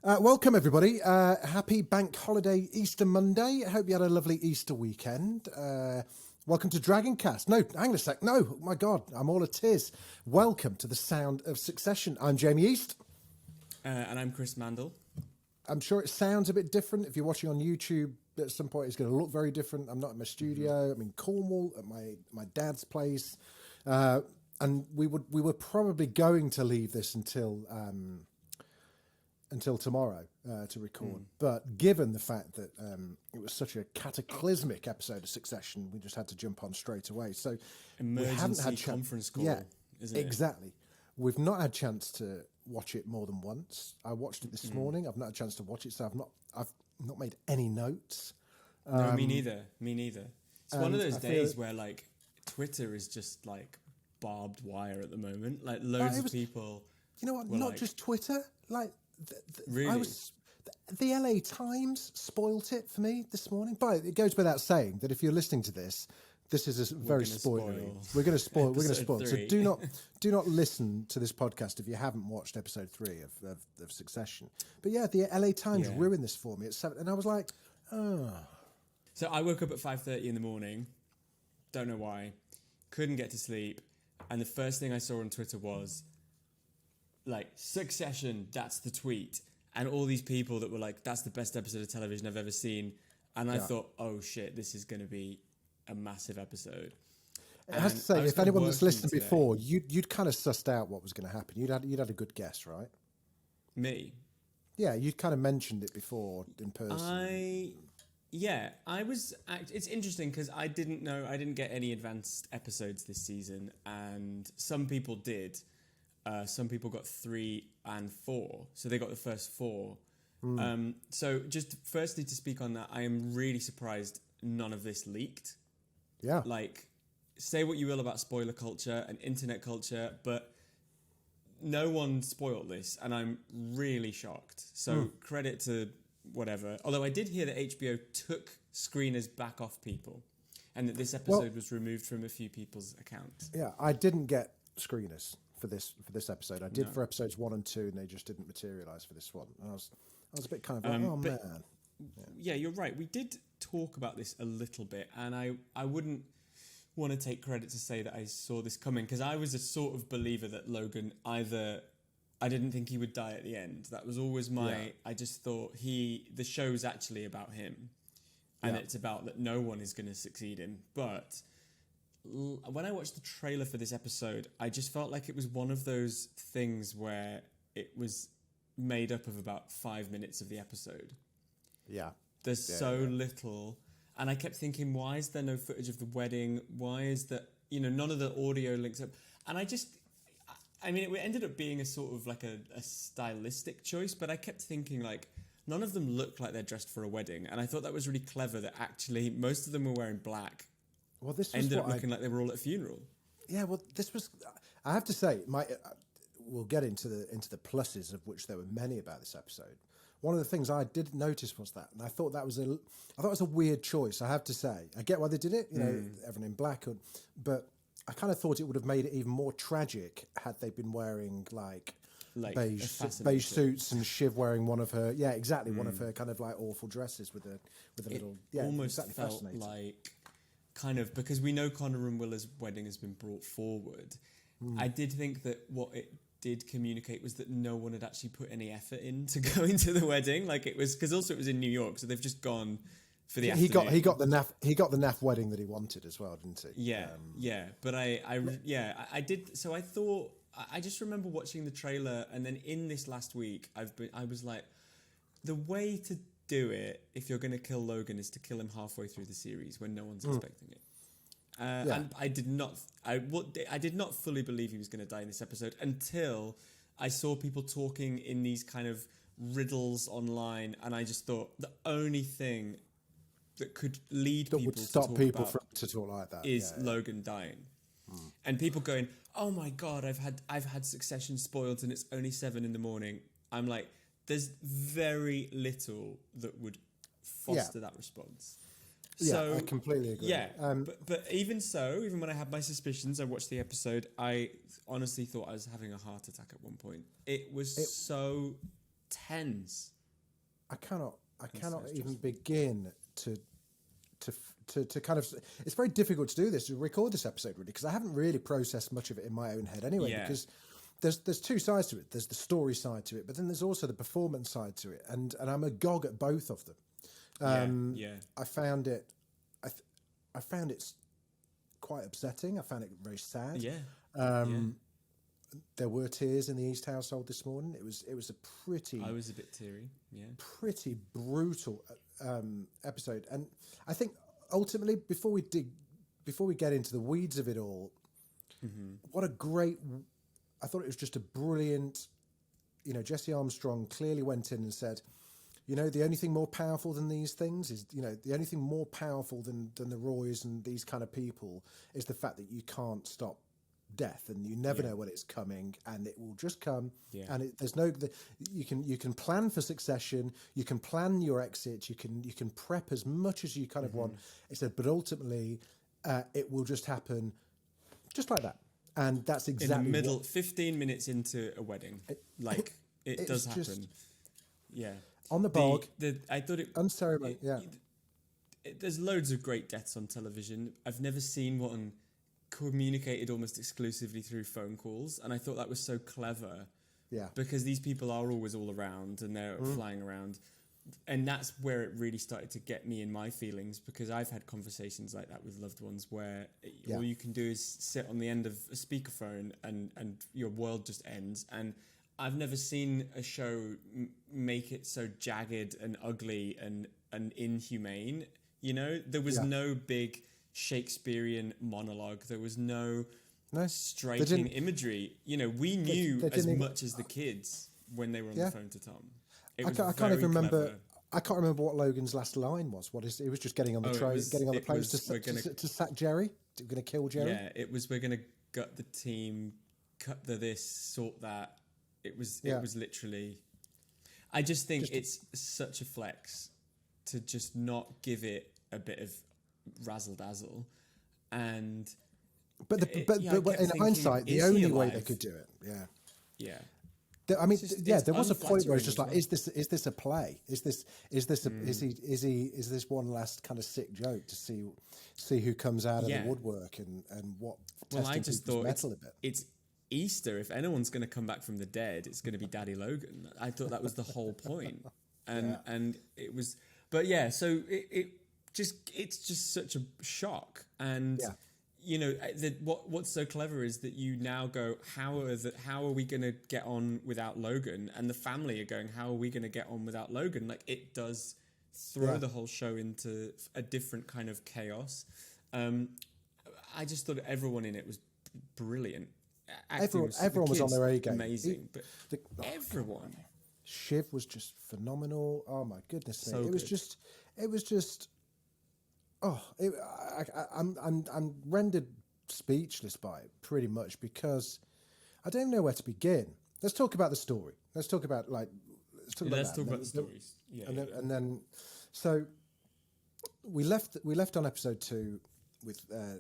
Welcome, everybody. Happy Bank Holiday Easter Monday. I hope you had a lovely Easter weekend. Welcome to Dragoncast. No, hang on a sec. No, oh my God, I'm all a tiz. Welcome to the Sound of Succession. I'm Jamie East. And I'm Chris Mandle. I'm sure it sounds a bit different. If you're watching on YouTube, at some point it's going to look very different. I'm not in my studio. I'm in Cornwall at my dad's place. And we were probably going to leave this until tomorrow to record. But given the fact that it was such a cataclysmic episode of Succession, we just had to jump on straight away. So emergency we haven't had conference call, isn't it? Exactly. We've not had a chance to watch it more than once. I watched it this morning. I've not had a chance to watch it, so I've not made any notes. No, me neither. It's one of those days where like Twitter is just like barbed wire at the moment. Like loads of people. You know what? Not just Twitter. Like. Really? The LA Times spoilt it for me this morning. But it goes without saying that if you're listening to this, this is a very spoilery. We're going to spoil. We're going to spoil. So do not listen to this podcast if you haven't watched episode 3 of Succession. But yeah, the LA Times ruined this for me at 7, and I was like, oh. So I woke up at 5:30 in the morning. Don't know why. Couldn't get to sleep, and the first thing I saw on Twitter was, like, Succession, that's the tweet. And all these people that were like, that's the best episode of television I've ever seen. And I thought, oh shit, this is going to be a massive episode. I have to say, if anyone that's listened before, you'd kind of sussed out what was going to happen. You'd had a good guess, right? Me? Yeah, you'd kind of mentioned it before in person. It's interesting because I didn't get any advanced episodes this season. And some people did. Some people got 3 and 4, so they got the first 4. So just firstly to speak on that, I am really surprised none of this leaked. Yeah. Like, say what you will about spoiler culture and internet culture, but no one spoiled this, and I'm really shocked. So credit to whatever. Although I did hear that HBO took screeners back off people, and that this episode was removed from a few people's accounts. Yeah, I didn't get screeners for this episode. I did for episodes 1 and 2, and they just didn't materialise for this one. And I was a bit kind of like, man. Yeah, you're right. We did talk about this a little bit, and I wouldn't want to take credit to say that I saw this coming, because I was a sort of believer that Logan I didn't think he would die at the end. That was always I just thought the show's actually about him, and it's about that no one is going to succeed him. But when I watched the trailer for this episode, I just felt like it was one of those things where it was made up of about 5 minutes of the episode. Yeah. There's so little. And I kept thinking, why is there no footage of the wedding? Why is that, none of the audio links up? And it ended up being a sort of like a stylistic choice, but I kept thinking, like, none of them look like they're dressed for a wedding. And I thought that was really clever that actually most of them were wearing black. Well, this ended up looking like they were all at a funeral. Yeah, well, this was. I have to say, we'll get into the pluses, of which there were many about this episode. One of the things I did notice was that, and I thought it was a weird choice. I have to say, I get why they did it. Everyone in black, but I kind of thought it would have made it even more tragic had they been wearing like beige suits, and Shiv wearing one of her one of her kind of like awful dresses with a little almost felt like. Kind of, because we know Connor and Willa's wedding has been brought forward. I did think that what it did communicate was that no one had actually put any effort in to go into the wedding. Like, it was, because also it was in New York, so they've just gone for the afternoon. He got the naff wedding that he wanted as well, didn't he? Yeah. But I did. So I thought, I just remember watching the trailer, and then in this last week, I was like, the way to do it if you're going to kill Logan is to kill him halfway through the series when no one's expecting it. And I did not fully believe he was going to die in this episode until I saw people talking in these kind of riddles online, and I just thought the only thing that could lead that people would stop to people to talk like that is Logan dying. And people going, oh my God, I've had Succession spoiled and it's only 7 a.m. I'm like, there's very little that would foster that response. So, I completely agree. Yeah, but even when I had my suspicions, I watched the episode, I honestly thought I was having a heart attack at one point. It was so tense. I cannot even begin to kind of. It's very difficult to do this, to record this episode, really, because I haven't really processed much of it in my own head anyway. Yeah. Because there's two sides to it. There's the story side to it, but then there's also the performance side to it, and I'm agog at both of them. I found it. I found it quite upsetting. I found it very sad. There were tears in the East household this morning. It was a pretty. I was a bit teary. Yeah. Pretty brutal episode, and I think ultimately, before we get into the weeds of it all, what a great. I thought it was just a brilliant. Jesse Armstrong clearly went in and said, the only thing more powerful than these things is, the only thing more powerful than the Roys and these kind of people is the fact that you can't stop death, and you never know when it's coming, and it will just come. And you can plan for succession, you can plan your exit, you can prep as much as you kind of want. It said, but ultimately, it will just happen, just like that. And that's exactly in the middle, 15 minutes into a wedding, it does happen. Just, yeah. On the bog. I thought it. Unceremonious. There's loads of great deaths on television. I've never seen one communicated almost exclusively through phone calls, and I thought that was so clever. Yeah. Because these people are always all around and they're flying around, and that's where it really started to get me in my feelings, because I've had conversations like that with loved ones where all you can do is sit on the end of a speakerphone and your world just ends. And I've never seen a show make it so jagged and ugly and inhumane. There was no big Shakespearean monologue. There was no striking imagery. We knew as much as the kids when they were on the phone to Tom. I can't even remember. I can't remember what Logan's last line was. It was just getting on the train, getting on the plane to sack Jerry. We're going to kill Jerry. Yeah, it was. We're going to gut the team, cut this, sort that. It was literally. I just think it's such a flex to just not give it a bit of razzle dazzle, but in hindsight, the only way they could do it, I mean, there was a point where it's just like, is this a play? Is this one last kind of sick joke to see who comes out of the woodwork and what? Well, I just thought it's Easter. If anyone's going to come back from the dead, it's going to be Daddy Logan. I thought that was the whole point, and it was. But so it's just such a shock, and what's so clever is that you now go, how are we going to get on without Logan? And the family are going, how are we going to get on without Logan? Like, it does throw the whole show into a different kind of chaos. I just thought everyone in it was brilliant. Everyone was on their A game. Amazing, everyone. Shiv was just phenomenal. Oh my goodness! So it was just. Oh, I'm rendered speechless by it pretty much, because I don't know where to begin. Let's talk about the story. Let's talk about the stories. And then, so we left on episode 2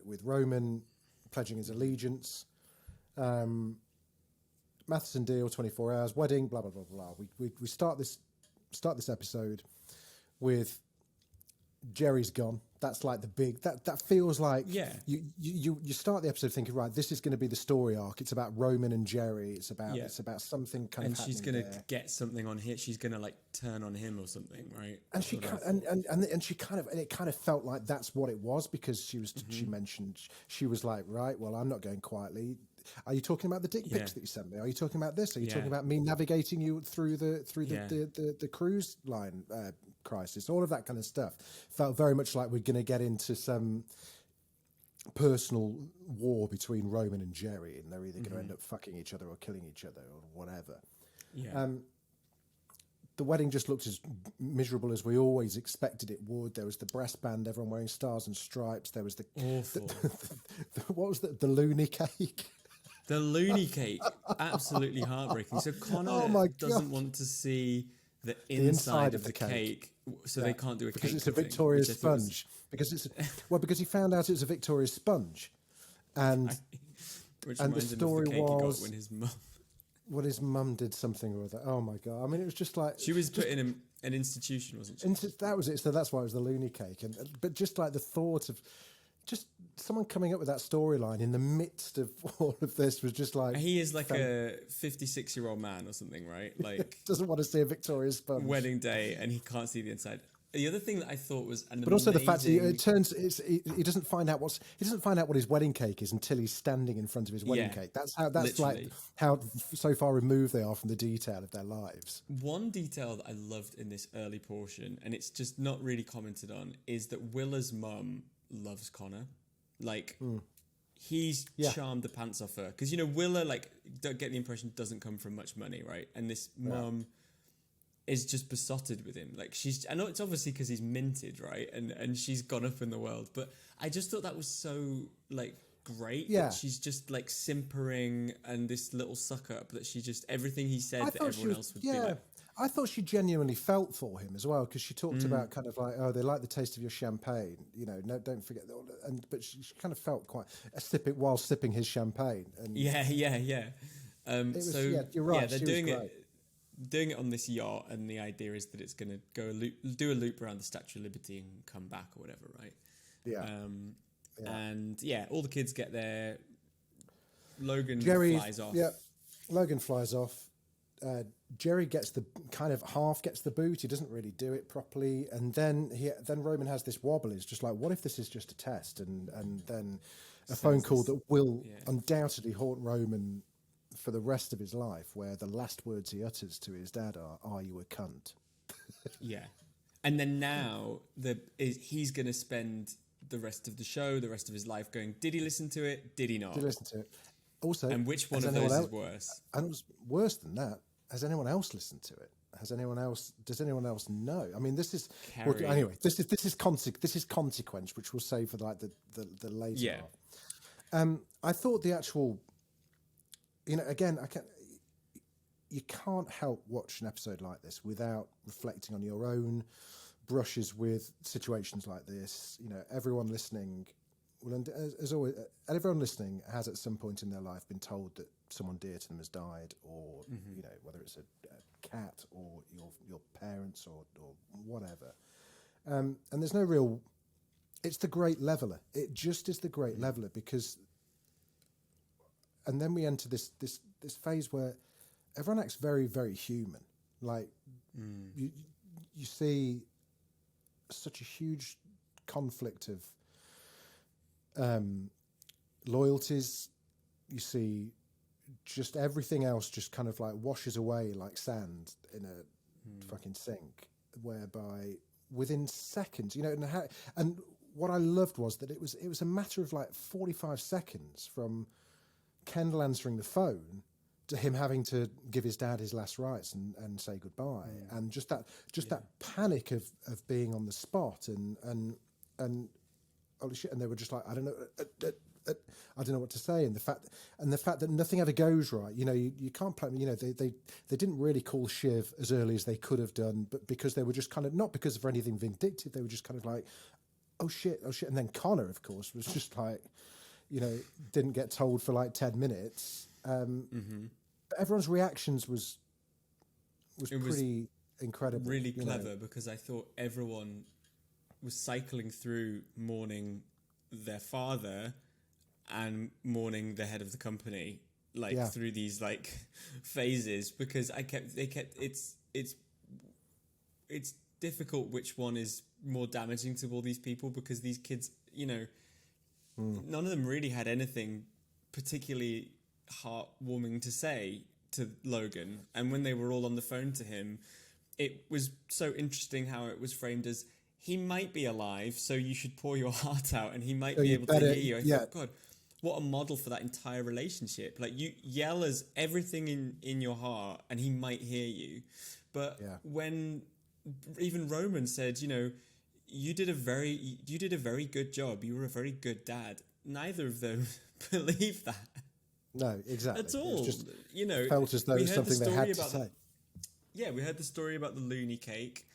with Roman pledging his allegiance. Matheson deal, 24 hours, wedding, blah blah blah blah. We start this episode with Jerry's gone. That's like the big. That feels like you start the episode thinking, right, this is going to be the story arc. It's about Roman and Jerry. It's about something kind of. And she's going to get something on here. She's going to turn on him or something, right? And she it kind of felt like that's what it was, because she mentioned, she was like, right, well, I'm not going quietly. Are you talking about the dick pics that you sent me? Are you talking about this? Are you talking about me navigating you through the cruise line crisis? All of that kind of stuff felt very much like we're going to get into some personal war between Roman and Jerry, and they're either going to end up fucking each other or killing each other or whatever. Yeah. The wedding just looked as miserable as we always expected it would. There was the breast band, everyone wearing stars and stripes. There was the what was the loony cake? The loony cake, absolutely heartbreaking. So Connor doesn't want to see the inside of the cake, so they can't do a cake because it's a Victoria's sponge. Because he found out it was a Victoria's sponge, and which the story of the cake was he got when his mum. when his mum did something or other. Oh my God. I mean, it was just like... She was put in an institution, wasn't she? That was it. So that's why it was the loony cake. But just like the thought of just someone coming up with that storyline in the midst of all of this was just like... He is like a 56-year-old man or something, right? Like doesn't want to see a Victoria sponge. Wedding day, and he can't see the inside. The other thing that I thought was but also the fact that he doesn't find out what his wedding cake is until he's standing in front of his wedding cake. That's literally. Like how so far removed they are from the detail of their lives. One detail that I loved in this early portion, and it's just not really commented on, is that Willa's mum loves Connor. Like he's charmed the pants off her, because Willa, like, don't get the impression, doesn't come from much money, right? And this mum is just besotted with him. Like, I know it's obviously because he's minted, right? And she's gone up in the world, but I just thought that was so, like, great. Yeah. That she's just, like, simpering and this little suck up that she just, everything he said that everyone else would be like. I thought she genuinely felt for him as well, because she talked about kind of like, oh, they like the taste of your champagne, no, don't forget that. But she kind of felt quite while sipping his champagne. And yeah. You're right. Yeah, they're doing it on this yacht, and the idea is that it's going to do a loop around the Statue of Liberty and come back or whatever, right? Yeah. And all the kids get there. Logan flies off. Yeah, Logan flies off. Jerry gets the boot. He doesn't really do it properly, and then Roman has this wobble. It's just like, what if this is just a test? And then a phone call that will undoubtedly haunt Roman for the rest of his life, where the last words he utters to his dad are you a cunt? Yeah. And then now he's going to spend the rest of the show, the rest of his life going, did he listen to it? Did he not? Did he listen to it? Also, and which one of those is worse? And it was worse than that. Has anyone else listened to it? Does anyone else know? I mean, this is anyway. This is consequence, which we'll say for like the later part. I thought the actual, again, you can't help watch an episode like this without reflecting on your own brushes with situations like this. Everyone listening, as always, everyone listening has at some point in their life been told that someone dear to them has died, or whether it's a cat or your parents or whatever. And there's no real. It's the great leveler. It just is the great leveler, because. And then we enter this phase where everyone acts very, very human. Like you see such a huge conflict of loyalties. You see just everything else just kind of like washes away like sand in a fucking sink, whereby within seconds, and what I loved was that it was a matter of like 45 seconds from Kendall answering the phone to him having to give his dad his last rites and say goodbye, and just that panic of being on the spot and holy shit, and they were just like, I don't know what to say, and the fact that nothing ever goes right. You can't play. They didn't really call Shiv as early as they could have done, but because they were just kind of, not because of anything vindictive, they were just kind of like, oh shit, and then Connor, of course, was just like, didn't get told for like 10 minutes. But everyone's reactions was pretty incredible. Really clever, because I thought everyone was cycling through mourning their father and mourning the head of the company, through these like phases, because it's difficult which one is more damaging to all these people, because these kids, none of them really had anything particularly heartwarming to say to Logan. And when they were all on the phone to him, it was so interesting how it was framed as, he might be alive, so you should pour your heart out, and he might be able to hear you. I thought, God, what a model for that entire relationship. Like, you yell as everything in your heart, and he might hear you. But when even Roman said, you did a very good job. You were a very good dad. Neither of them believed that. No, exactly. At all. It just felt as though it was something they had to say. We heard the story about the loony cake.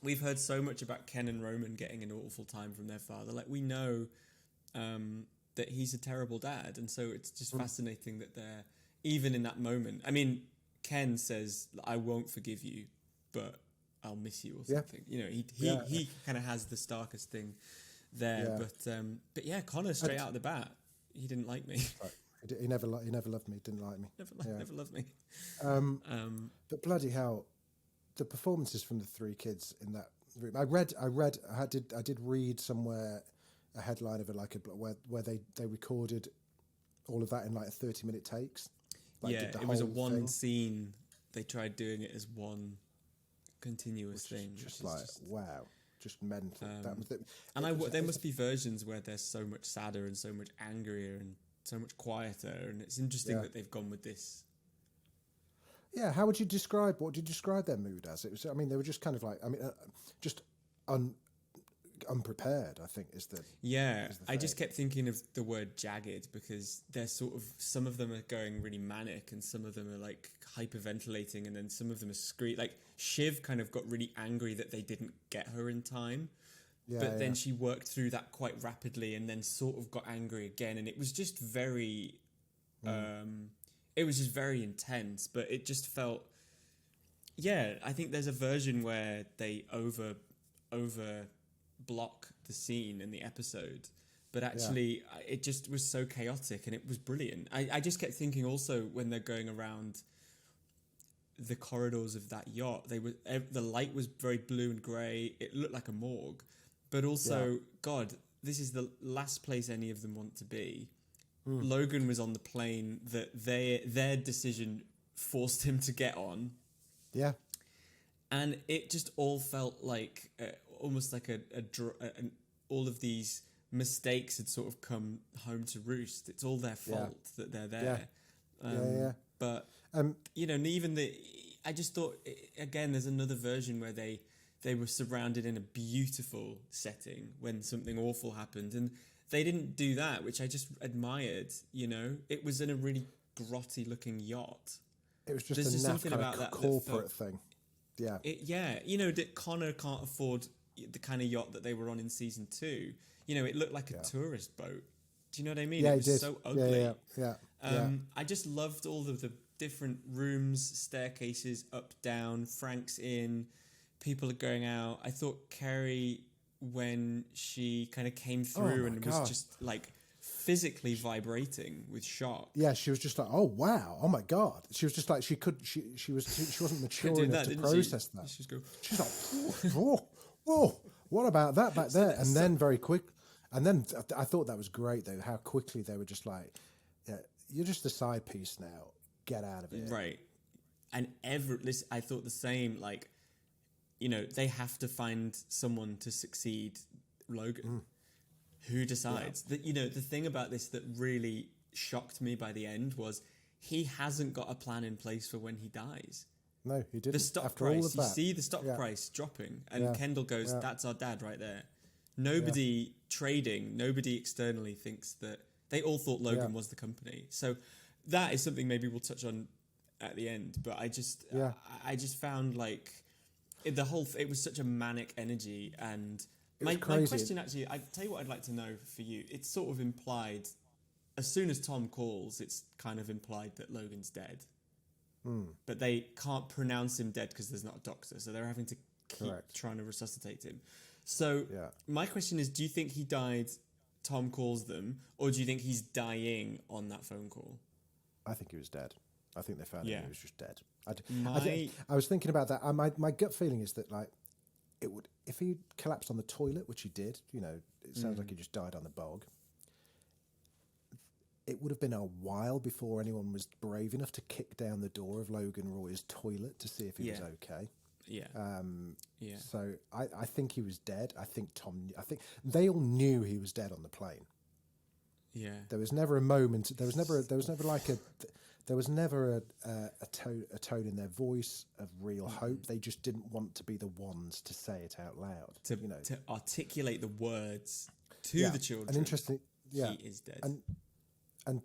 We've heard so much about Ken and Roman getting an awful time from their father. Like, we know that he's a terrible dad, and so it's just fascinating that they're even in that moment. I mean, Ken says, "I won't forgive you, but I'll miss you," or something. You know, he kind of has the starkest thing there. But yeah, Connor straight out of the bat, he didn't like me. Right. He never loved me. Didn't like me. Never loved me. But bloody hell, the performances from the three kids in that room. I did read somewhere a headline of it, like where they recorded all of that in like 30-minute takes. Like, yeah, it was a one scene. They tried doing it as one continuous thing. Just like wow, just mental. There must be versions where they're so much sadder and so much angrier and so much quieter, and it's interesting that they've gone with this. Yeah, what would you describe their mood as? It was. I mean, they were just kind of like. I mean, just unprepared. I think is the. Yeah, I just kept thinking of the word jagged because they're sort of, some of them are going really manic and some of them are like hyperventilating, and then some of them are like Shiv kind of got really angry that they didn't get her in time. But then she worked through that quite rapidly and then sort of got angry again. And it was just very, it was just very intense, but it just felt, I think there's a version where they over block the scene in the episode, but actually it just was so chaotic and it was brilliant. I just kept thinking also when they're going around the corridors of that yacht, the light was very blue and grey. It looked like a morgue. But also, God, this is the last place any of them want to be. Logan was on the plane that their decision forced him to get on. Yeah. And it just all felt like almost like all of these mistakes had sort of come home to roost. It's all their fault that they're there. But, you know, I just thought, again, there's another version where they were surrounded in a beautiful setting when something awful happened. And they didn't do that, which I just admired, you know. It was in a really grotty looking yacht. It was just a naff kind of corporate thing. Yeah. You know, that Connor can't afford the kind of yacht that they were on in season 2. You know, it looked like a tourist boat. Do you know what I mean? Yeah, it was so ugly. Yeah. I just loved all of the different rooms, staircases, up, down, Frank's Inn. People are going out. I thought Carrie, when she kind of came through and was just like physically vibrating with shock. Yeah, she was just like, oh wow, oh my God. She was just like, she wasn't mature enough to process that. She's like, whoa, what about that back there? And then very quick, and then I thought that was great though, how quickly they were just like, yeah, you're just a side piece now. Get out of it. Right. And I thought the same, like, you know, they have to find someone to succeed Logan. Who decides? That, you know, the thing about this that really shocked me by the end was he hasn't got a plan in place for when he dies. No, he didn't. The stock price, you see the stock price dropping, and Kendall goes, that's our dad right there. Nobody trading, nobody externally thinks that. They all thought Logan was the company. So that is something maybe we'll touch on at the end. But I just found like it was such a manic energy. And my question actually, I tell you what I'd like to know for you. It's sort of implied, as soon as Tom calls, it's kind of implied that Logan's dead. But they can't pronounce him dead because there's not a doctor. So they're having to keep trying to resuscitate him. So my question is, do you think he died, Tom calls them, or do you think he's dying on that phone call? I think he was dead. I think they found he was just dead. I was thinking about that. My gut feeling is that like it would, if he collapsed on the toilet, which he did, you know, it sounds like he just died on the bog. It would have been a while before anyone was brave enough to kick down the door of Logan Roy's toilet to see if he was okay. So I think he was dead. I think they all knew he was dead on the plane. Yeah. There was never a moment. There was never a tone in their voice of real hope. They just didn't want to be the ones to say it out loud. To articulate the words to the children. And interesting. Yeah. He is dead. And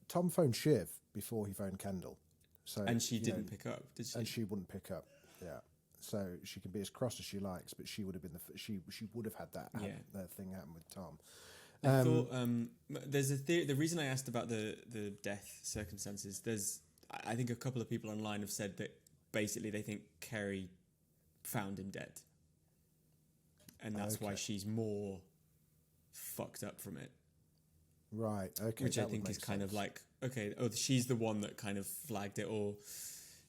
Tom phoned Shiv before he phoned Kendall. And she didn't pick up, did she? And she wouldn't pick up. Yeah. So she can be as cross as she likes, but she would have been she would have had that thing happen with Tom. I thought there's a theory. The reason I asked about the death circumstances, I think a couple of people online have said that basically they think Kerry found him dead, and that's why she's more fucked up from it. Right. Okay. Which I think is kind of like, okay, she's the one that kind of flagged it, or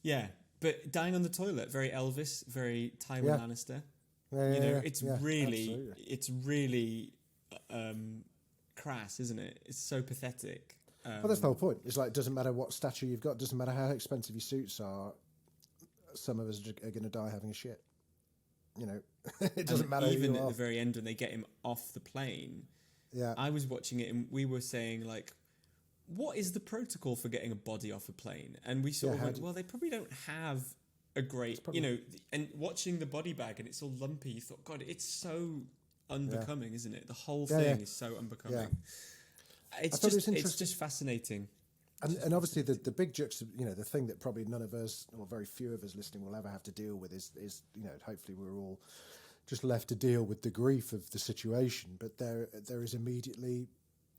yeah. But dying on the toilet, very Elvis, very Tywin Lannister. It's really crass, isn't it? It's so pathetic. Well, that's the whole point. It's like, it doesn't matter what stature you've got, doesn't matter how expensive your suits are, some of us are going to die having a shit. It doesn't matter. Even at the very end when they get him off the plane, I was watching it and we were saying, like, what is the protocol for getting a body off a plane? And we sort of went, well, they probably don't have a great, and watching the body bag and it's all lumpy, you thought, God, it's so unbecoming, isn't it? The whole thing is so unbecoming. Yeah. It's just fascinating. And obviously the big the thing that probably none of us, or very few of us listening, will ever have to deal with is hopefully we're all just left to deal with the grief of the situation. But there is immediately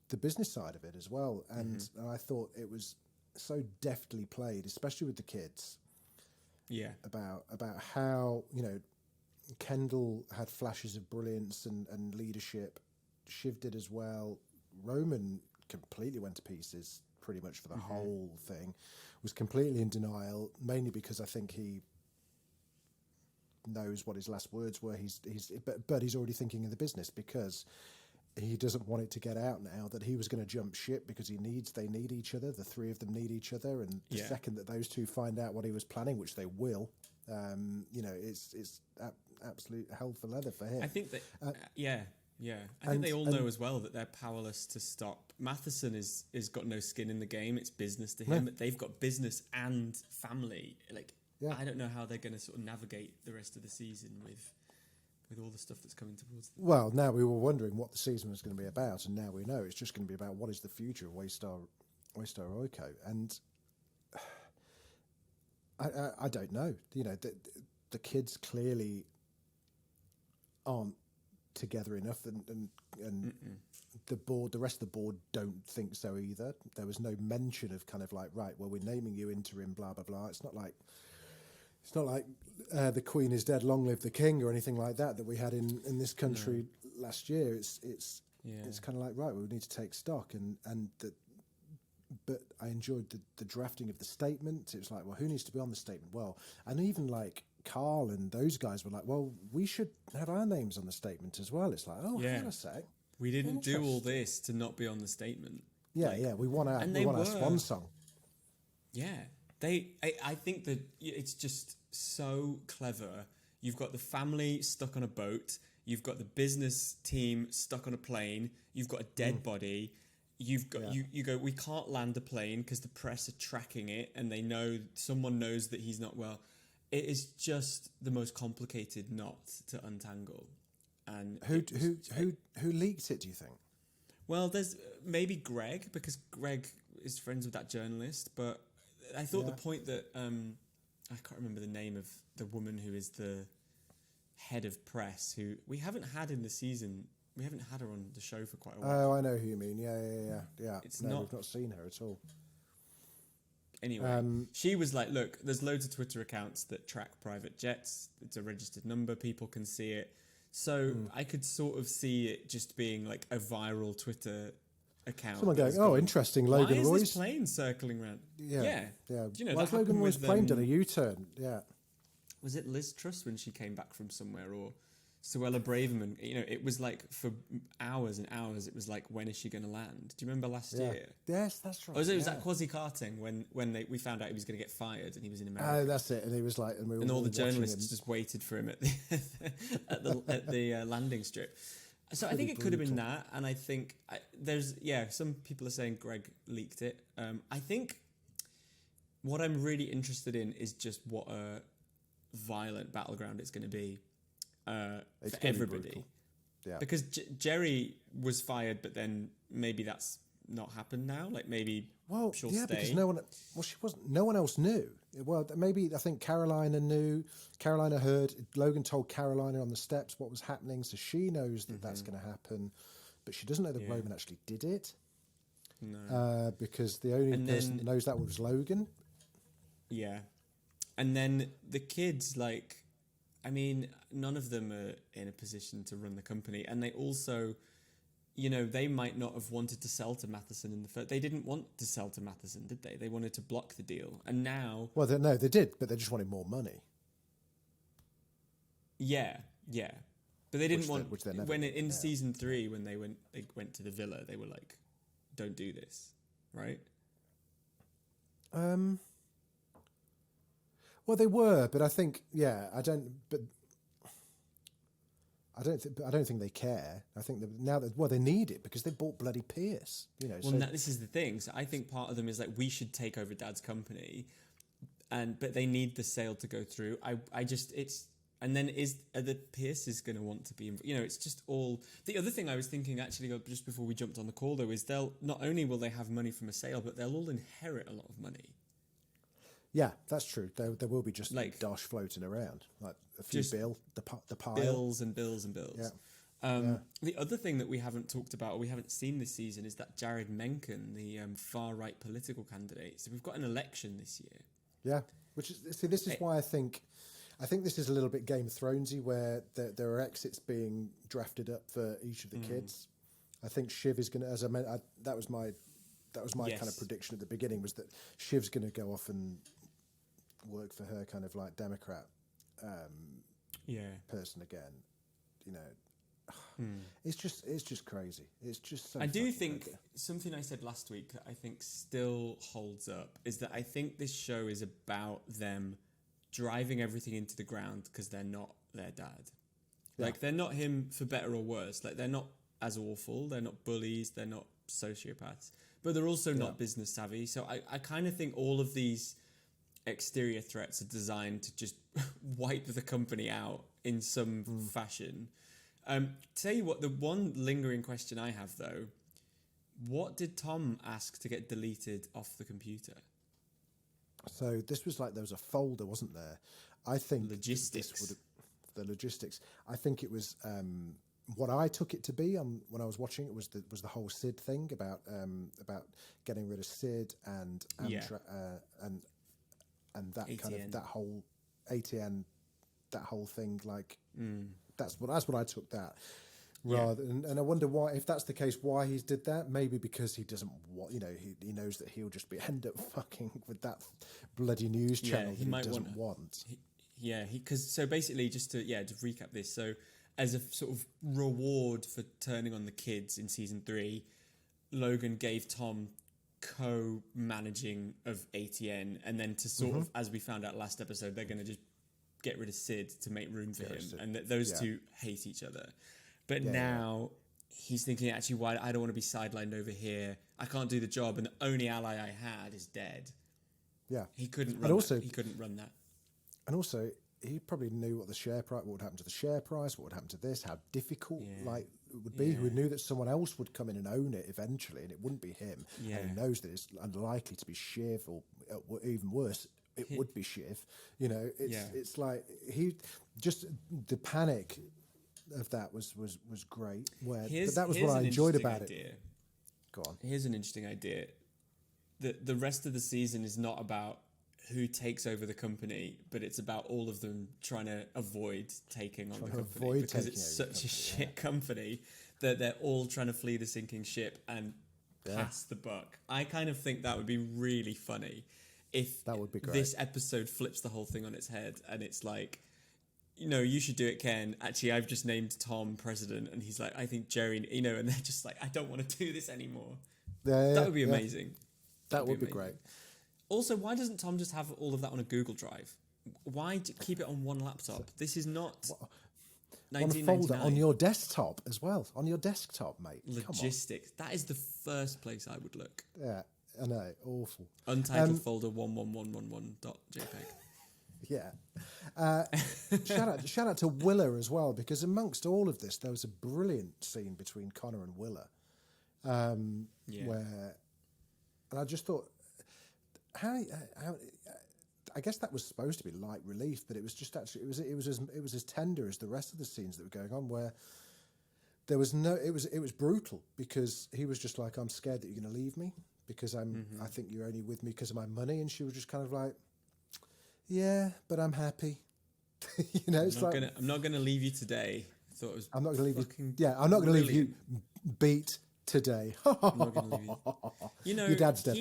the business side of it as well. And I thought it was so deftly played, especially with the kids. Yeah. About how, Kendall had flashes of brilliance and leadership. Shiv did as well. Roman completely went to pieces pretty much for the whole thing, was completely in denial, mainly because I think he knows what his last words were. But he's already thinking of the business, because he doesn't want it to get out now that he was going to jump ship, because they need each other. The three of them need each other, and the second that those two find out what he was planning, which they will, it's absolute hell for leather for him. I think that I think they all know as well that they're powerless to stop. Matheson is got no skin in the game. It's business to him. They've got business and family. I don't know how they're going to sort of navigate the rest of the season with all the stuff that's coming towards them. Well, now we were wondering what the season was going to be about, and now we know it's just going to be about what is the future of Waystar Royco. And I don't know. The kids clearly aren't together enough, and the rest of the board don't think so either. There was no mention of kind of like, right, well, we're naming you interim, blah blah blah. It's not like the Queen is dead, long live the King, or anything like that we had in this country last year. It's kind of like, right, well, we need to take stock, but I enjoyed the drafting of the statement. It was like, well, who needs to be on the statement? Well, and even like Carl and those guys were like, well, we should have our names on the statement as well. It's like, hang on a sec. We didn't do all this to not be on the statement. Yeah, we want our swan song. Yeah. I think that it's just so clever. You've got the family stuck on a boat. You've got the business team stuck on a plane. You've got a dead body. You've got you go, we can't land the plane because the press are tracking it, and someone knows that he's not well. It is just the most complicated knot to untangle. And who leaked it, do you think? Well, there's maybe Greg, because Greg is friends with that journalist. But I thought the point that I can't remember the name of the woman who is the head of press, who we haven't had in the season. We haven't had her on the show for quite a while. Oh, I know who you mean. Yeah. We've not seen her at all. Anyway, she was like, look, there's loads of Twitter accounts that track private jets. It's a registered number. People can see it. So I could sort of see it just being like a viral Twitter account. Someone going, interesting, Logan Roy's. Why is this plane circling around? Yeah. Do you know, why has Logan Roy's plane done a U-turn? Yeah. Was it Liz Truss when she came back from somewhere, or Suella Braverman? It was like for hours and hours. It was like, when is she going to land? Do you remember last year? Yes, that's right. Or was it that Kwasi Kwarteng when we found out he was going to get fired and he was in America? Oh, that's it. And he was like, and all the journalists just waited for him at the landing strip. So I think it could have been that, and I think some people are saying Greg leaked it. I think what I'm really interested in is just what a violent battleground it's going to be for everybody. Yeah. Because Jerry was fired, but then maybe that's not happened now. Like maybe she'll stay. Because no one else knew. Well, maybe I think Carolina knew. Carolina heard. Logan told Carolina on the steps what was happening, so she knows that that's going to happen. but she doesn't know that Yeah. Roman actually did it. No. Because the only And person then- that knows that was Logan. Yeah. And then the kids, like, I mean, none of them are in a position to run the company. And they also, you know, they might not have wanted to sell to Matheson in the first. They didn't want to sell to Matheson, did they? They wanted to block the deal. And now. Well, no, they did, but they just wanted more money. Yeah. But they didn't Which they never when did, in yeah. season 3, when they went to the villa, they were like, don't do this, right? Well, they were, but I think, I don't think they care. I think that now that they need it because they bought bloody Pierce. You know. Well, this is the thing. So I think part of them is like, we should take over Dad's company, but they need the sale to go through. And then are the Pierces going to want to be? You know, it's just all. The other thing I was thinking actually, just before we jumped on the call, though, is they'll not only will they have money from a sale, but they'll all inherit a lot of money. Yeah, that's true. There will be just like dosh floating around, like a few just the pile. bills and bills and bills. Yeah. The other thing that we haven't talked about or we haven't seen this season is that Jared Mencken, the far right political candidate. So we've got an election this year. Yeah, this is why I think this is a little bit Game of Thronesy, where there are exits being drafted up for each of the kids. I think Shiv is going to, as I meant, that was my Yes. kind of prediction at the beginning, was that Shiv's going to go off and work for her kind of like Democrat person again. You know, it's just crazy. It's just so. I do fucking think mega. something I said last week that I think still holds up is that I think this show is about them driving everything into the ground because they're not their dad. Yeah. Like, they're not him for better or worse. Like, they're not as awful. They're not bullies. They're not sociopaths. But they're also not business savvy. So I kind of think all of these exterior threats are designed to just wipe the company out in some fashion. Tell you what, the one lingering question I have, though, what did Tom ask to get deleted off the computer? So this was like, there was a folder, wasn't there? I think Logistics. The logistics. I think it was what I took it to be when I was watching it was the whole Sid thing about getting rid of Sid and that ATN. kind of that whole ATN, that whole thing. Like that's what I took that. Rather, and I wonder why, if that's the case, why he's did that. Maybe because he doesn't want, he knows that he'll just end up fucking with that bloody news channel that he doesn't want. Because so basically, just to recap this, so as a sort of reward for turning on the kids in season 3, Logan gave Tom co-managing of ATN, and then to sort of, as we found out last episode, they're going to just get rid of Sid to make room for him, and that those two hate each other. But now he's thinking, actually, why I don't want to be sidelined over here. I can't do the job, and the only ally I had is dead. Yeah, he couldn't run. He couldn't run that. And also, he probably knew what would happen to the share price, what would happen to this, how difficult it would be. He knew that someone else would come in and own it eventually, and it wouldn't be him. Yeah. And he knows that it's unlikely to be Shiv, or even worse, it would be Shiv. It's like the panic of that was great. But that was what I enjoyed about it. Go on. Here's an interesting idea. The rest of the season is not about who takes over the company, but it's about all of them trying to avoid taking on the company because it's such a shit company that they're all trying to flee the sinking ship and pass the buck. I kind of think that would be really funny if that would be great. This episode flips the whole thing on its head and it's like, you should do it, Ken. Actually, I've just named Tom president, and he's like, I think Jerry, and they're just like, I don't want to do this anymore. That would be amazing. That would be great. Also, why doesn't Tom just have all of that on a Google Drive? Why keep it on one laptop? This is not 1999. On a folder on your desktop as well. On your desktop, mate. Logistics. That is the first place I would look. Yeah, I know. Awful. Untitled folder 11111.jpg. Yeah. Shout out to Willa as well, because amongst all of this, there was a brilliant scene between Connor and Willa, where, and I just thought, how I guess that was supposed to be light relief, but it was just actually it was as tender as the rest of the scenes that were going on, where there was no. It was brutal because he was just like, I'm scared that you're going to leave me because I think you're only with me because of my money, and she was just kind of like, yeah, but I'm happy. I'm not gonna leave you today. I thought it was. I'm not going to leave you. Yeah, I'm not going to leave you beat today. I'm not going to leave you. Your dad's dead.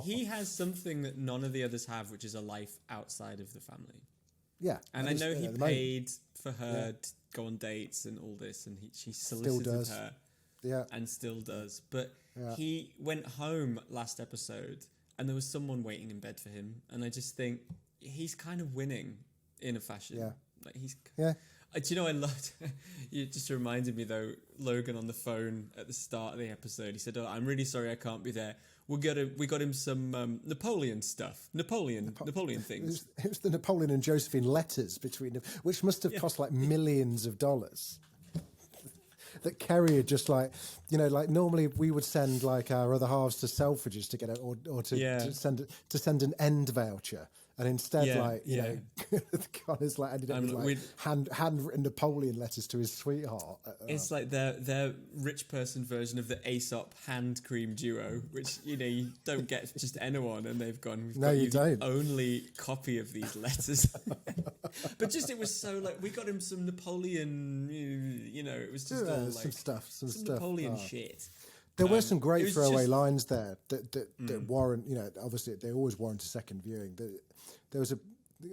He has something that none of the others have, which is a life outside of the family. Yeah, and I know he paid for her to go on dates and all this, and she solicited her. Yeah, and still does. But he went home last episode, and there was someone waiting in bed for him, and I just think he's kind of winning in a fashion. Yeah, like he's. Yeah. Do you know I loved? It just reminded me though. Logan on the phone at the start of the episode, he said, "Oh, I'm really sorry I can't be there. We got him some Napoleon stuff, Napoleon things." It was the Napoleon and Josephine letters between them, which must have cost like millions of dollars. That Kerry had just like, like normally we would send like our other halves to Selfridges to get it, or to send an end voucher. And instead, Connor's like ended up with like handwritten Napoleon letters to his sweetheart. It's like their rich person version of the Aesop hand cream duo, which you don't get just anyone, and they've gone. You don't. The only copy of these letters, but just it was so like we got him some Napoleon. It was just all like some stuff, Napoleon shit. There were some great throwaway lines there that warrant, obviously they always warrant a second viewing. There was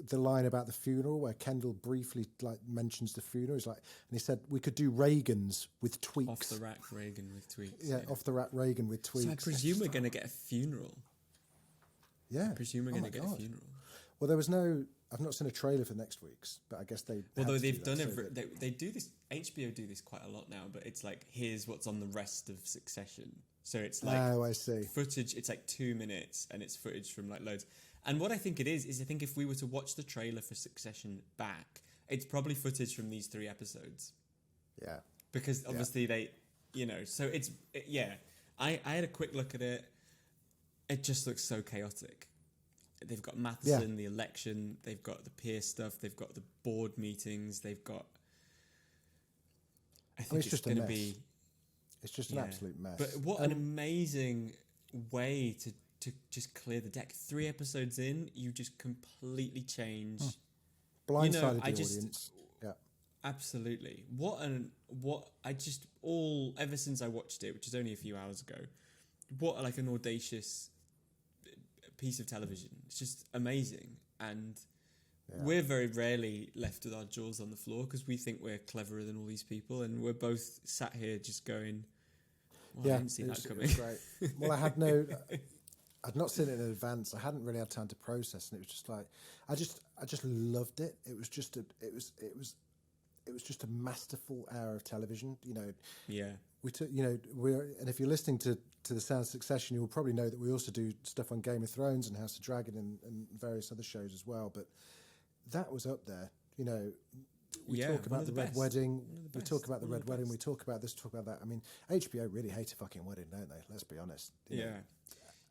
the line about the funeral where Kendall briefly like mentions the funeral. He's like, and he said we could do Reagans with tweaks. Off the rack Reagan with tweaks. Yeah, off the rack Reagan with tweaks. So I presume we're going to get a funeral. Yeah, I presume we're going to get a funeral. Well, there was no. I've not seen a trailer for next week's, but I guess they. Although they've done it, they do this. HBO do this quite a lot now, but it's like here's what's on the rest of Succession. So it's like I see footage. It's like 2 minutes, and it's footage from like loads. And what I think it is I think if we were to watch the trailer for Succession back, it's probably footage from these 3 episodes. Yeah. Because obviously they, so it's I had a quick look at it. It just looks so chaotic. They've got Matheson, the election. They've got the peer stuff. They've got the board meetings. They've got. I think it's going to be. It's just an absolute mess. But what an amazing way to just clear the deck. 3 episodes in, you just completely change. Blindsided the audience. Yeah. Absolutely. Ever since I watched it, which is only a few hours ago, what like an audacious piece of television. It's just amazing. And we're very rarely left with our jaws on the floor because we think we're cleverer than all these people, and we're both sat here just going, I didn't see that coming. Great. Well, I'd not seen it in advance. I hadn't really had time to process, and it was just like I just loved it. It was just a masterful hour of television. Yeah. We took, and if you're listening to the Sound of Succession, you'll probably know that we also do stuff on Game of Thrones and House of Dragon and various other shows as well. But that was up there. We talk about the Red Wedding. We talk about the Red Wedding. We talk about this. Talk about that. I mean, HBO really hate a fucking wedding, don't they? Let's be honest. Yeah.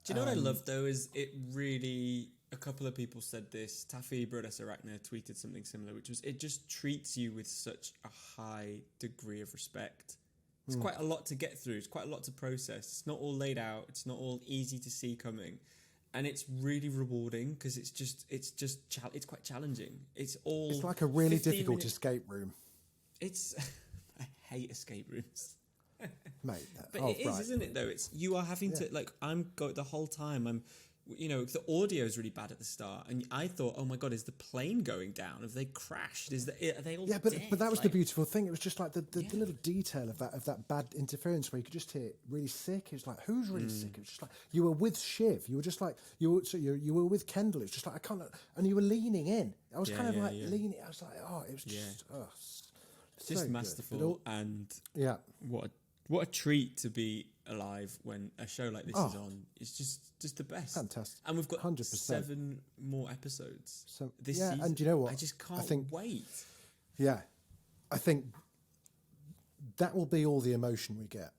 Do you know what I love though? Is it really? A couple of people said this. Taffy Brodes Arachna tweeted something similar, which was it just treats you with such a high degree of respect. It's quite a lot to get through. It's quite a lot to process. It's not all laid out. It's not all easy to see coming, and it's really rewarding because it's quite challenging. It's like a really difficult escape room. I hate escape rooms. Mate, but it is, isn't it? Though you are having to the whole time. I'm, the audio is really bad at the start, and I thought, oh my god, is the plane going down? Have they crashed? Are they all? Yeah, but that was the beautiful thing. It was just like the little detail of that bad interference where you could just hear really sick. It was like, who's really sick? It was just like you were with Shiv. You were just like you were with Kendall. It's just like I can't, and you were leaning in. I was leaning. I was like, oh, it was just it's just masterful, and what a treat to be alive when a show like this is on. It's just the best. Fantastic. And we've got 100%. 7 more episodes this season. And you know what? I just can't wait. Yeah. I think that will be all the emotion we get.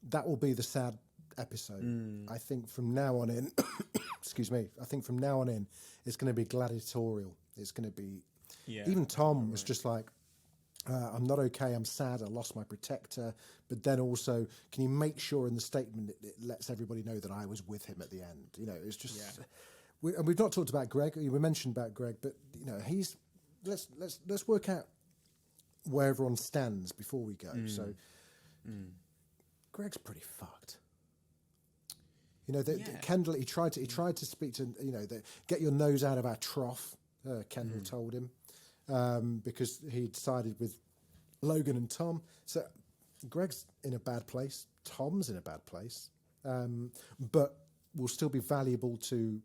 That will be the sad episode. I think from now on in, excuse me, it's going to be gladiatorial. It's going to be, even Tom was just like, I'm not okay, I'm sad, I lost my protector. But then also, can you make sure in the statement it lets everybody know that I was with him at the end? You know, it's just... Yeah. And we've not talked about Greg. We mentioned about Greg, but, you know, let's work out where everyone stands before we go. So, Greg's pretty fucked. You know, Kendall, he tried to speak to, you know, get your nose out of our trough, Kendall told him. Because he sided with Logan and Tom. So Greg's in a bad place. Tom's in a bad place. But will still be valuable to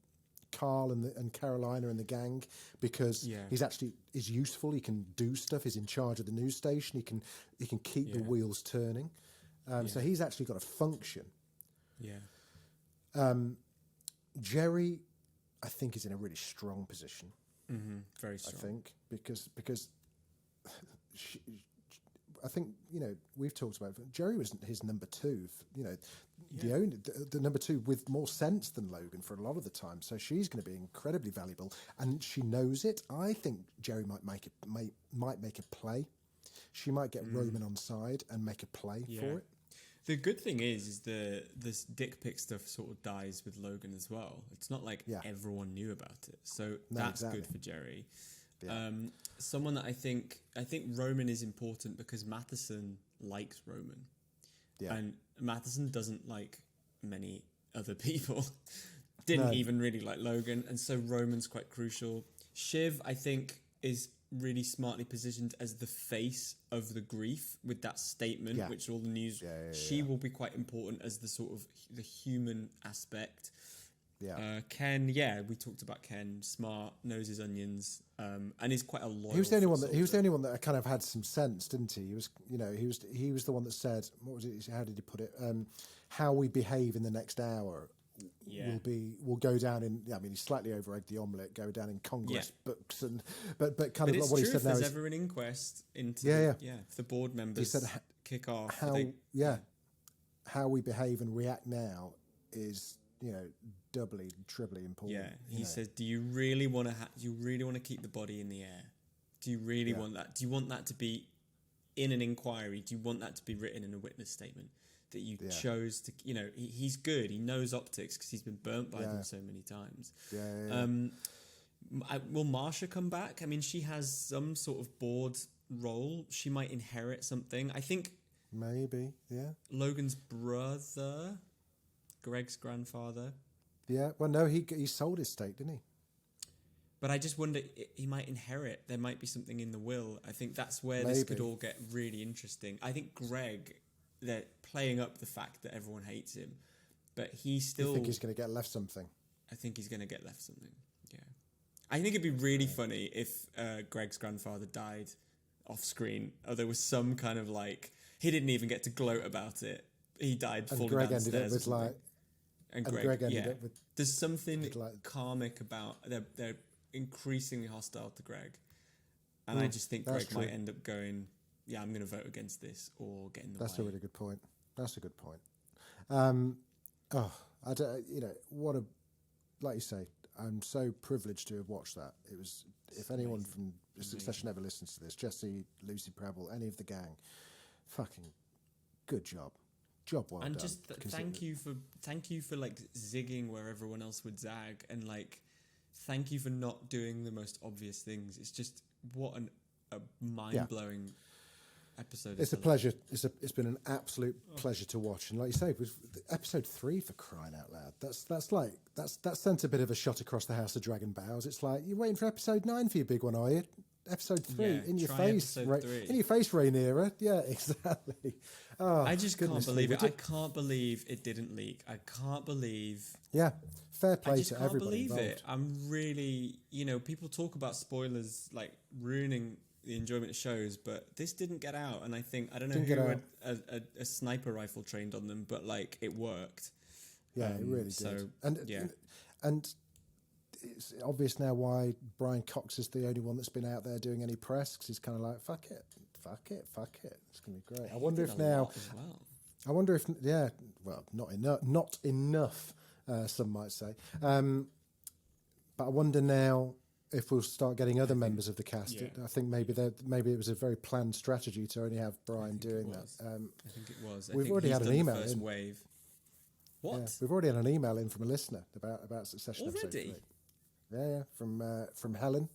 Carl and Carolina and the gang because he's useful. He can do stuff. He's in charge of the news station. He can keep the wheels turning. So he's actually got a function. Yeah. Jerry, I think, is in a really strong position. Mm-hmm. Very strong. I think because I think, you know, we've talked about it. Jerry was his number two. You know, the number two with more sense than Logan for a lot of the time. So she's going to be incredibly valuable, and she knows it. I think Jerry might make a play. She might get Roman on side and make a play for it. The good thing is this dick pic stuff sort of dies with Logan as well. It's not like everyone knew about it, so that's good for Jerry. Yeah. Someone that I think Roman is important because Matheson likes Roman, and Matheson doesn't like many other people. Didn't even really like Logan, and so Roman's quite crucial. Shiv, I think, is really smartly positioned as the face of the grief with that statement, which all the news. She will be quite important as the sort of the human aspect. Ken, we talked about Ken. Smart, knows his onions, and is quite a loyal. He was the only one that kind of had some sense, didn't he? He was, you know, he was the one that said, what was it? How did he put it? How we behave in the next hour will go down in. I mean, he slightly over-egged the omelette. Go down in Congress books and but kind of like what he said now is, there's ever an inquest into if the board members he said, kick off. How we behave and react now is, you know, doubly, triply important. Yeah, he says, do you really want to keep the body in the air? Do you really want that? Do you want that to be in an inquiry? Do you want that to be written in a witness statement? That you chose to, you know, he's good. He knows optics because he's been burnt by them so many times. Will Marsha come back? I mean, she has some sort of board role. She might inherit something. I think maybe, Logan's brother, Greg's grandfather. Yeah, well, no, he sold his stake, didn't he? But I just wonder, he might inherit. There might be something in the will. I think that's where this could all get really interesting. I think Greg, they're playing up the fact that everyone hates him, but he still... You think he's going to get left something? I think he's going to get left something, yeah. I think it'd be really funny if Greg's grandfather died off screen, or there was some kind of like... He didn't even get to gloat about it. He died falling Greg downstairs. Ended up with like... And Greg ended up with... There's something karmic about... They're increasingly hostile to Greg. And I just think Greg might end up going, I'm going to vote against this or get in the way. That's a really good point. That's a good point. I don't, you know, what a... Like you say, I'm so privileged to have watched that. It was... If anyone from Succession ever listens to this, Jesse, Lucy Prebble, any of the gang, fucking good job. Job well and done. Just thank you for like zigging where everyone else would zag, and like thank you for not doing the most obvious things. It's just what a mind-blowing episode. It's a pleasure. It's been an absolute pleasure to watch. And like you say, it was episode 3, for crying out loud. That sent a bit of a shot across the House of Dragon bows. It's like, you're waiting for episode 9 for your big one, are you? Episode 3 in your face, in your face, Rhaenyra. Yeah, exactly. Oh, I just can't believe it. I can't believe it didn't leak. I can't believe. Yeah, fair play to everybody involved. I just can't believe it. I'm really, you know, people talk about spoilers like ruining the enjoyment of shows, but this didn't get out, and I think I don't know who had a sniper rifle trained on them, but like it worked. Yeah, it really did. And it's obvious now why Brian Cox is the only one that's been out there doing any press, because he's kind of like, fuck it. It's going to be great. I wonder if now... I wonder if... Yeah, well, not enough, some might say. But I wonder now if we'll start getting other members of the cast. yeah. I think maybe it was a very planned strategy to only have Brian doing that. I think it was. We've already had an email first in. Wave. What? Yeah, we've already had an email in from a listener about Succession episode Already? 3. Yeah, from Helen.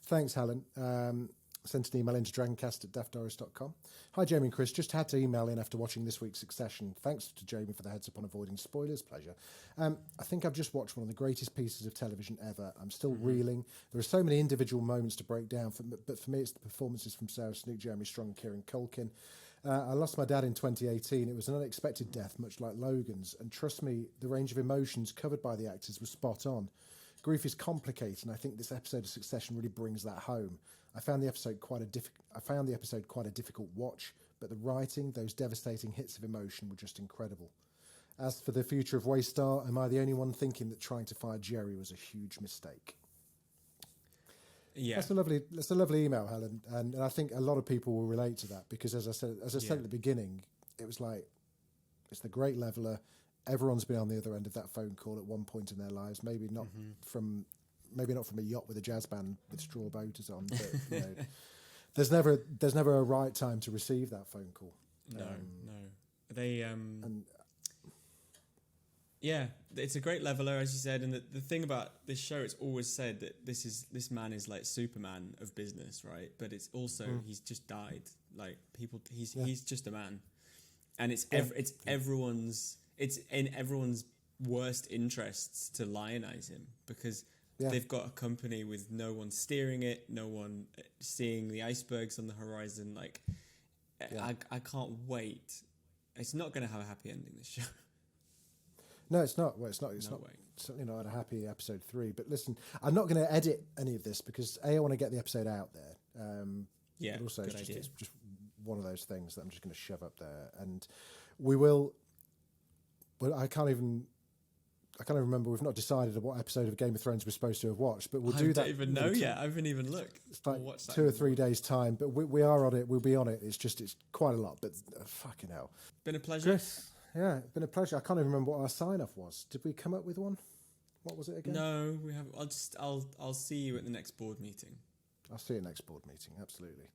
Thanks, Helen. Sent an email into dragoncast@daftdoris.com. Hi, Jamie and Chris. Just had to email in after watching this week's Succession. Thanks to Jamie for the heads up on avoiding spoilers. Pleasure. I think I've just watched one of the greatest pieces of television ever. I'm still reeling. There are so many individual moments to break down, but for me, it's the performances from Sarah Snook, Jeremy Strong, Kieran Culkin. I lost my dad in 2018. It was an unexpected death, much like Logan's. And trust me, the range of emotions covered by the actors was spot on. Grief is complicated, and I think this episode of Succession really brings that home. I found the episode quite a difficult watch, but the writing, those devastating hits of emotion, were just incredible. As for the future of Waystar, am I the only one thinking that trying to fire Jerry was a huge mistake? Yeah, that's a lovely email, Helen, and I think a lot of people will relate to that because, as I said at the beginning, it was like it's the great leveler. Everyone's been on the other end of that phone call at one point in their lives. Maybe not from a yacht with a jazz band with straw boaters on, but you know, there's never a right time to receive that phone call. No. They yeah, it's a great leveler, as you said, and the thing about this show, it's always said that this man is like Superman of business, right? But it's also he's just died. Like he's just a man, and it's in everyone's worst interests to lionize him because they've got a company with no one steering it, no one seeing the icebergs on the horizon. Like, I can't wait. It's not going to have a happy ending, this show. No, it's not. Well, it's not. It's certainly not a happy episode 3. But listen, I'm not going to edit any of this because I want to get the episode out there. But also it's just one of those things that I'm just going to shove up there, and we will. But I can't even remember. We've not decided what episode of Game of Thrones we're supposed to have watched, but we'll do that. I don't even know yet. I haven't even looked. It's like 2 or 3 days' time, but we are on it. We'll be on it. It's quite a lot, but fucking hell. Been a pleasure. Chris, yeah, been a pleasure. I can't even remember what our sign-off was. Did we come up with one? What was it again? No, we haven't. I'll see you at the next board meeting. I'll see you next board meeting, absolutely.